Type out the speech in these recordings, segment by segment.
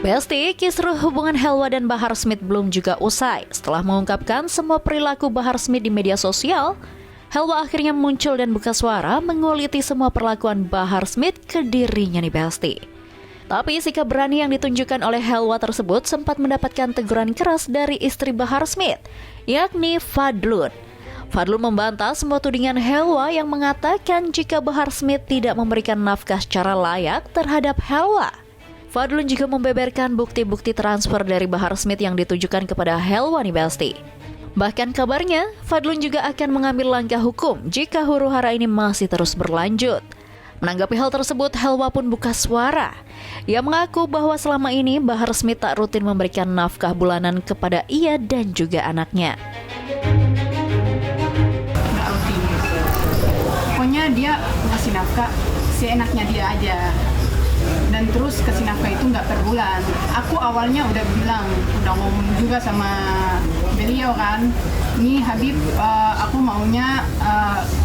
Besti, kisruh hubungan Helwa dan Bahar Smith belum juga usai. Setelah mengungkapkan semua perilaku Bahar Smith di media sosial, Helwa akhirnya muncul dan buka suara menguliti semua perlakuan Bahar Smith ke dirinya nih Besti. Tapi sikap berani yang ditunjukkan oleh Helwa tersebut sempat mendapatkan teguran keras dari istri Bahar Smith, yakni Fadlun. Fadlun membantah semua tudingan Helwa yang mengatakan jika Bahar Smith tidak memberikan nafkah secara layak terhadap Helwa. Fadlun juga membeberkan bukti-bukti transfer dari Bahar Smith yang ditujukan kepada Helwa nih Besti. Bahkan kabarnya, Fadlun juga akan mengambil langkah hukum jika huru-hara ini masih terus berlanjut. Menanggapi hal tersebut, Helwa pun buka suara. Ia mengaku bahwa selama ini Bahar Smith tak rutin memberikan nafkah bulanan kepada ia dan juga anaknya. Nggak rutin. Pokoknya dia ngasih nafkah seenaknya dia aja. Dan terus kasih nafkah itu nggak per bulan. Aku awalnya udah ngomong juga sama beliau kan, nih Habib, aku maunya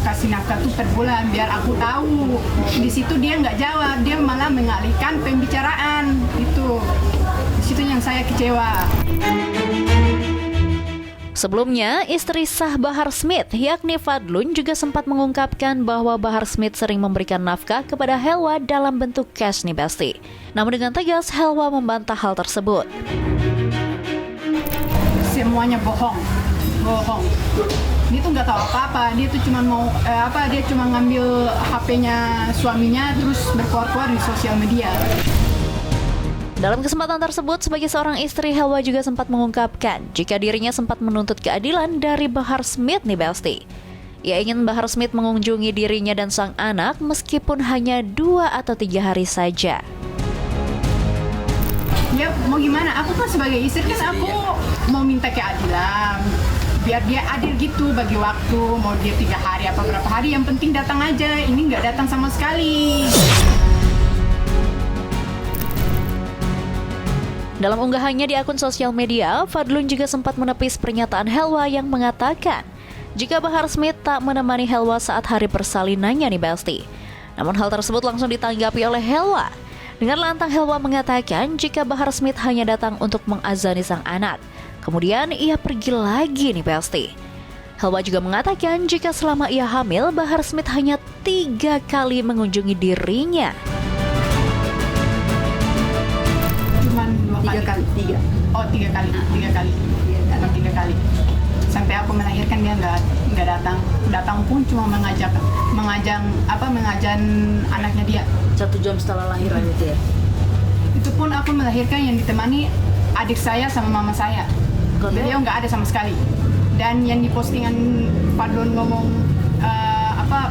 kasih nafkah tuh per bulan biar aku tahu. Di situ dia nggak jawab, dia malah mengalihkan pembicaraan. Itu di situ yang saya kecewa. Sebelumnya, istri sah Bahar Smith, yakni Fadlun, juga sempat mengungkapkan bahwa Bahar Smith sering memberikan nafkah kepada Helwa dalam bentuk cash nih Besti. Namun dengan tegas, Helwa membantah hal tersebut. Semuanya bohong. Dia tuh nggak tahu apa-apa, dia tuh cuma ngambil HP-nya suaminya terus berkuar-kuar di sosial media. Dalam kesempatan tersebut, sebagai seorang istri, Helwa juga sempat mengungkapkan jika dirinya sempat menuntut keadilan dari Bahar Smith nih Besti. Ia ingin Bahar Smith mengunjungi dirinya dan sang anak meskipun hanya 2 atau 3 hari saja. Ya mau gimana, aku kan sebagai istri kan aku mau minta keadilan. Biar dia adil gitu bagi waktu, mau dia 3 hari apa berapa hari, yang penting datang aja. Ini nggak datang sama sekali. Dalam unggahannya di akun sosial media, Fadlun juga sempat menepis pernyataan Helwa yang mengatakan jika Bahar Smith tak menemani Helwa saat hari persalinannya nih Besti. Namun hal tersebut langsung ditanggapi oleh Helwa. Dengan lantang Helwa mengatakan jika Bahar Smith hanya datang untuk mengazani sang anak. Kemudian ia pergi lagi nih Besti. Helwa juga mengatakan jika selama ia hamil, Bahar Smith hanya 3 kali mengunjungi dirinya. Tiga kali. Sampai aku melahirkan dia nggak datang pun cuma mengajak anaknya dia 1 jam setelah lahiran itu ya. Itu pun aku melahirkan yang ditemani adik saya sama mama saya. Beliau nggak ada sama sekali. Dan yang di postingan Fadlun ngomong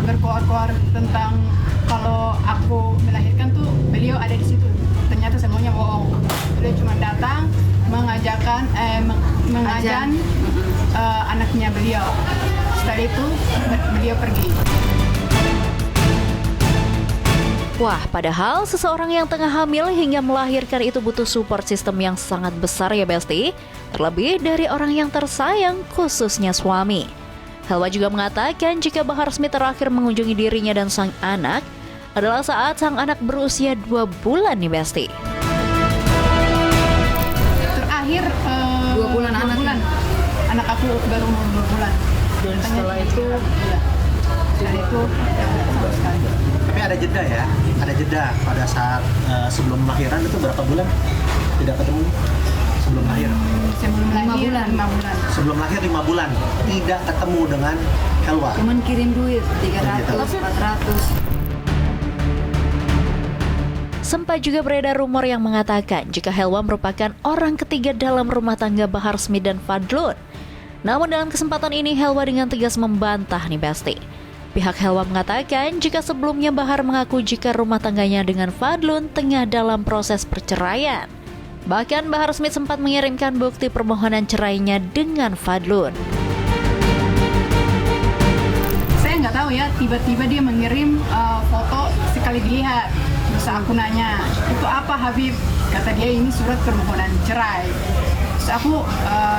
berkoar-koar tentang kalau aku melahirkan tuh beliau ada di situ. Ternyata semuanya bohong. Beliau cuma datang mengajan anaknya beliau. Setelah itu beliau pergi. Wah, padahal seseorang yang tengah hamil hingga melahirkan itu butuh support system yang sangat besar ya Besti. Terlebih dari orang yang tersayang, khususnya suami. Helwa juga mengatakan jika Bahar Smith terakhir mengunjungi dirinya dan sang anak adalah saat sang anak berusia 2 bulan nih Besti. Terakhir 2 bulan. Anak aku baru umur 2 bulan. Dan setelah itu sama sekali. Tapi ada jeda ya, ada jeda pada saat sebelum lahiran itu berapa bulan tidak ketemu? Sebelum lahir? Sebelum lahir 5 bulan. Sebelum lahir 5 bulan tidak ketemu dengan Helwa. cuman kirim duit 300, 400. Sempat juga beredar rumor yang mengatakan jika Helwa merupakan orang ketiga dalam rumah tangga Bahar Smith dan Fadlun. Namun dalam kesempatan ini Helwa dengan tegas membantah nih Besti. Pihak Helwa mengatakan jika sebelumnya Bahar mengaku jika rumah tangganya dengan Fadlun tengah dalam proses perceraian. Bahkan Bahar Smith sempat mengirimkan bukti permohonan cerainya dengan Fadlun. Saya nggak tahu ya, tiba-tiba dia mengirim foto sekali dilihat. Terus aku nanya, itu apa Habib? Kata dia ini surat permohonan cerai. Terus aku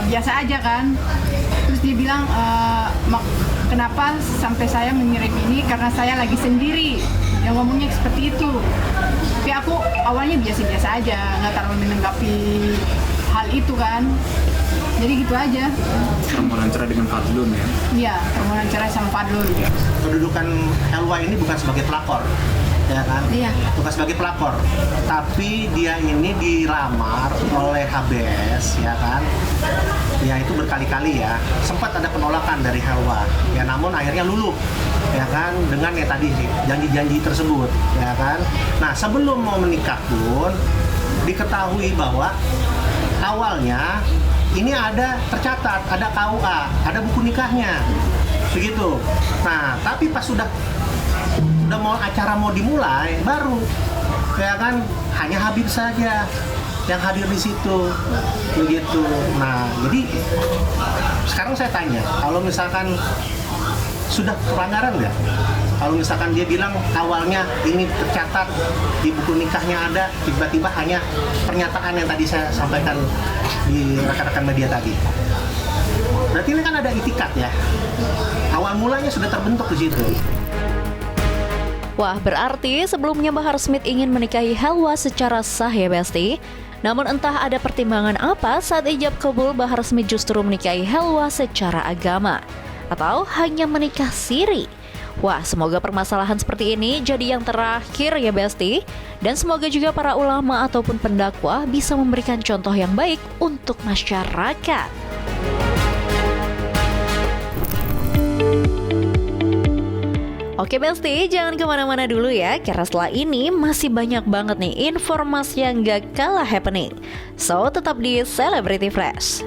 biasa aja kan. Terus dia bilang, kenapa sampai saya mengirim ini? Karena saya lagi sendiri. Yang ngomongnya seperti itu. Tapi aku awalnya biasa-biasa aja, nggak terlalu menanggapi hal itu kan. Jadi gitu aja. Permohonan cerai dengan Fadlun ya? Iya, permohonan cerai sama Fadlun. Kedudukan Helwa ini bukan sebagai pelakor, ya kan? Iya. Bukan sebagai pelakor, tapi dia ini dilamar oleh HBS, ya kan? Ya itu berkali-kali ya. Sempat ada penolakan dari Helwa, ya namun akhirnya luluh, ya kan? Dengan ya tadi janji-janji tersebut, ya kan? Nah sebelum mau menikah pun diketahui bahwa awalnya ini ada tercatat, ada KUA, ada buku nikahnya, begitu. Nah, tapi pas sudah mau acara mau dimulai, baru, ya kan, hanya Habib saja yang hadir di situ, begitu. Nah, jadi sekarang saya tanya, kalau misalkan sudah pelanggaran nggak? Kalau misalkan dia bilang awalnya ini tercatat di buku nikahnya ada, tiba-tiba hanya pernyataan yang tadi saya sampaikan di rekan-rekan media tadi. Berarti ini kan ada itikat ya. Awal mulanya sudah terbentuk di situ. Wah, berarti sebelumnya Bahar Smith ingin menikahi Helwa secara sah ya Besti. Namun entah ada pertimbangan apa saat ijab kabul Bahar Smith justru menikahi Helwa secara agama. Atau hanya menikah siri. Wah, semoga permasalahan seperti ini jadi yang terakhir ya Besti. Dan semoga juga para ulama ataupun pendakwah bisa memberikan contoh yang baik untuk masyarakat. Oke Besti, jangan kemana-mana dulu ya. Karena setelah ini masih banyak banget nih informasi yang gak kalah happening. So, tetap di Celebrity Flash.